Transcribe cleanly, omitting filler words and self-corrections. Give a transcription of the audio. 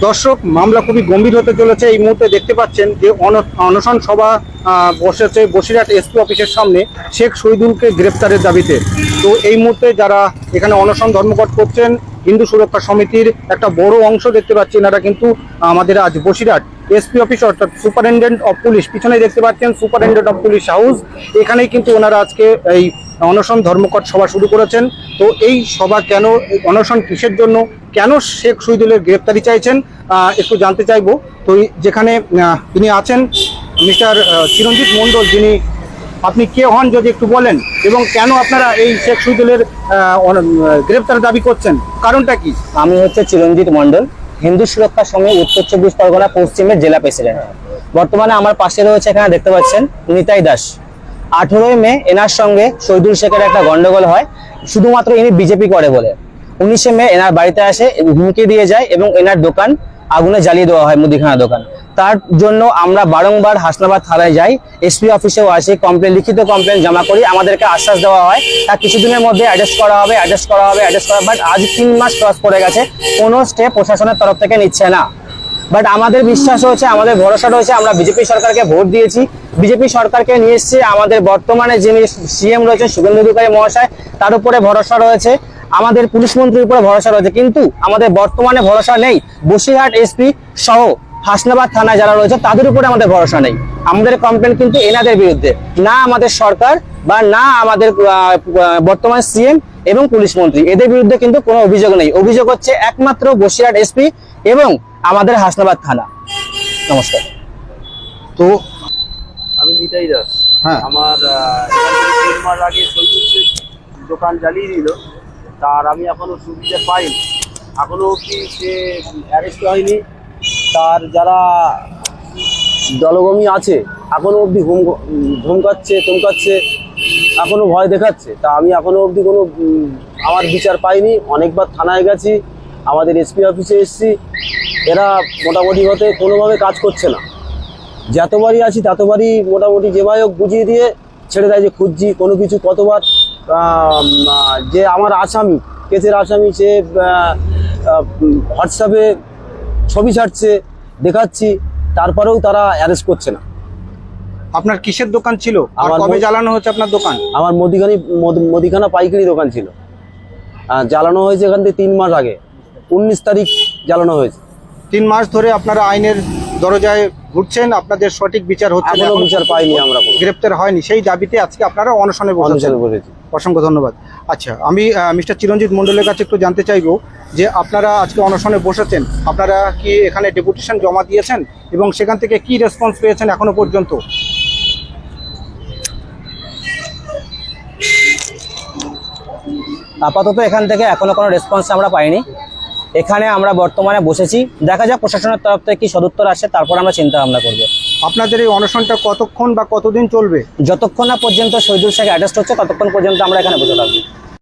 দর্শক, মামলা খুবই গম্ভীর হতে চলেছে। এই মুহূর্তে দেখতে পাচ্ছেন যে অনশন সভা বসেছে বসিরহাট এসপি অফিসের সামনে শেখ শহীদুলকে গ্রেপ্তারের দাবিতে। তো এই মুহূর্তে যারা এখানে অনশন ধর্মঘট করছেন, হিন্দু সুরক্ষা সমিতির একটা বড় অংশ দেখতে পাচ্ছি, এনারা কিন্তু আমাদের আজ বসিরহাট এসপি অফিস অর্থাৎ সুপারিনটেন্ডেন্ট অফ পুলিশ, পিছনে দেখতে পাচ্ছেন সুপারিনটেন্ডেন্ট অফ পুলিশ হাউস, এখানেই কিন্তু ওনারা আজকে এই অনশন ধর্মঘট সভা শুরু করেছেন। তো এই সভা কেন, অনশন কিসের জন্য, কেন শেখ শহীদুলের গ্রেপ্তারি চাইছেন একটু জানতে চাইবো। তো তিনি আছেন মিস্টার চিরঞ্জিত মণ্ডল, যিনি, আপনি কে হন যদি একটু বলেন, এবং কেন আপনারা এই শেখ শহীদুলের গ্রেপ্তার দাবি করছেন, কারণটা কি? আমি হচ্ছে চিরঞ্জিত মণ্ডল, হিন্দু সুরক্ষা সমিতি উত্তর 24 পরগনা পশ্চিমের জেলা প্রেসিডেন্ট। বর্তমানে আমার পাশে রয়েছে, এখানে দেখতে পাচ্ছেন, নিতাই দাস। 18 মে এনার সঙ্গে শহীদুল শেখের একটা গন্ডগোল হয়, শুধুমাত্র ইনি বিজেপি করে বলে। 19 মে এনার বাড়িতে আসে, হুমকি দিয়ে যায় এবং এনার দোকান আগুনে জ্বালিয়ে দেওয়া হয়, মুদিখানা দোকান। তার জন্য আমরা বারংবার হাসনাবাদ থানায় যাই, এসপি অফিসেও আসি, লিখিত কমপ্লেন জমা করি। আমাদেরকে আশ্বাস দেওয়া হয় তার কিছুদিনের মধ্যে অ্যারেস্ট করা হবে। বাট আজ 3 মাস ক্রস করে গেছে, কোনো স্টেপ প্রশাসনের তরফ থেকে নিচ্ছে না। বাট আমাদের বিশ্বাস রয়েছে, আমাদের ভরসা রয়েছে, আমরা বিজেপি সরকারকে ভোট দিয়েছি, বিজেপি সরকারকে নিয়ে এসেছি। আমাদের বর্তমানে যিনি সিএম রয়েছে শুভেন্দু অধিকারী মহাশয়, তার উপরে ভরসা রয়েছে, আমাদের পুলিশ মন্ত্রীর উপরে ভরসা রয়েছে, কিন্তু আমাদের বর্তমানে ভরসা নেই বসিরহাট এসপি সহ হাসনাবাদ থানায় যারা রয়েছে তাদের উপরে আমাদের ভরসা নেই। আমাদের কমপ্লেন কিন্তু এনাদের বিরুদ্ধে, না আমাদের সরকার বা না আমাদের বর্তমান সিএম এবং পুলিশ মন্ত্রী, এদের বিরুদ্ধে কিন্তু কোনো অভিযোগ নেই। অভিযোগ হচ্ছে একমাত্র বসিরহাট এসপি এবং আমাদের হাসনাবাদ থানা। নমস্কার। তো আমি নিতাই দাস। হ্যাঁ, আমার 3 মাস আগে শহীদুল শেখ দোকান জ্বালিয়ে দিল, তার আমি এখনো সুবিধা পাইনি, এখনো অবধি সে অ্যারেস্ট হয়নি। তার যারা দলগমী আছে এখনো অবধি ধমকাচ্ছে, এখনো ভয় দেখাচ্ছে। তা আমি এখনো অবধি কোনো আমার বিচার পাইনি। অনেকবার থানায় গেছি, আমাদের এসপি অফিসে এসেছি, এরা মোটামুটি হতে কোনোভাবে কাজ করছে না। যতবারই আছি ততবারই মোটামুটি যেভাবে হোক বুঝিয়ে দিয়ে ছেড়ে দেয় যে খুঁজছি কোনো কিছু। কতবার যে আমার আসামি, কেসের আসামি, সে হোয়াটসঅ্যাপে ছবি ছাড়ছে, দেখাচ্ছি, তারপরেও তারা অ্যারেস্ট করছে না। আপনার কিসের দোকান ছিল, আর আমার কবে জ্বালানো হচ্ছে আপনার দোকান? আমার মুদিখানা পাইকারি দোকান ছিল, জ্বালানো হয়েছে এখান থেকে 3 মাস আগে, 19 তারিখ জ্বালানো হয়েছে। 3 মাস ধরে আপনারা আইনের দরজায় ঘুরছেন, আপনাদের সঠিক বিচার হচ্ছে না, এখনো বিচার পাইনি আমরা, গ্রেপ্তার হয়নি, সেই দাবিতে আজকে আপনারা অনশনে বসেছেন। অসংখ্য ধন্যবাদ। আচ্ছা, আমি মিস্টার চিরঞ্জিত মণ্ডলের কাছে একটু জানতে চাইবো যে আপনারা আজকে অনশনে বসেছেন, আপনারা কি এখানে ডেপুটেশন জমা দিয়েছেন এবং সেখান থেকে কি রেসপন্স পেয়েছেন এখনো পর্যন্ত? আপাতত এখান থেকে এখনো কোনো রেসপন্স আমরা পাইনি। এখানে আমরা বর্তমানে বসেছি, দেখা যাক প্রশাসনের তরফ থেকে কি সদুত্তর আসে, তারপর আমরা চিন্তা ভাবনা করবো। আপনাদের এই অনশনটা কতক্ষণ বা কতদিন চলবে? যতক্ষণ না পর্যন্ত শহীদুল শেখ অ্যারেস্ট হচ্ছে ততক্ষণ পর্যন্ত আমরা এখানে বসে থাকবো।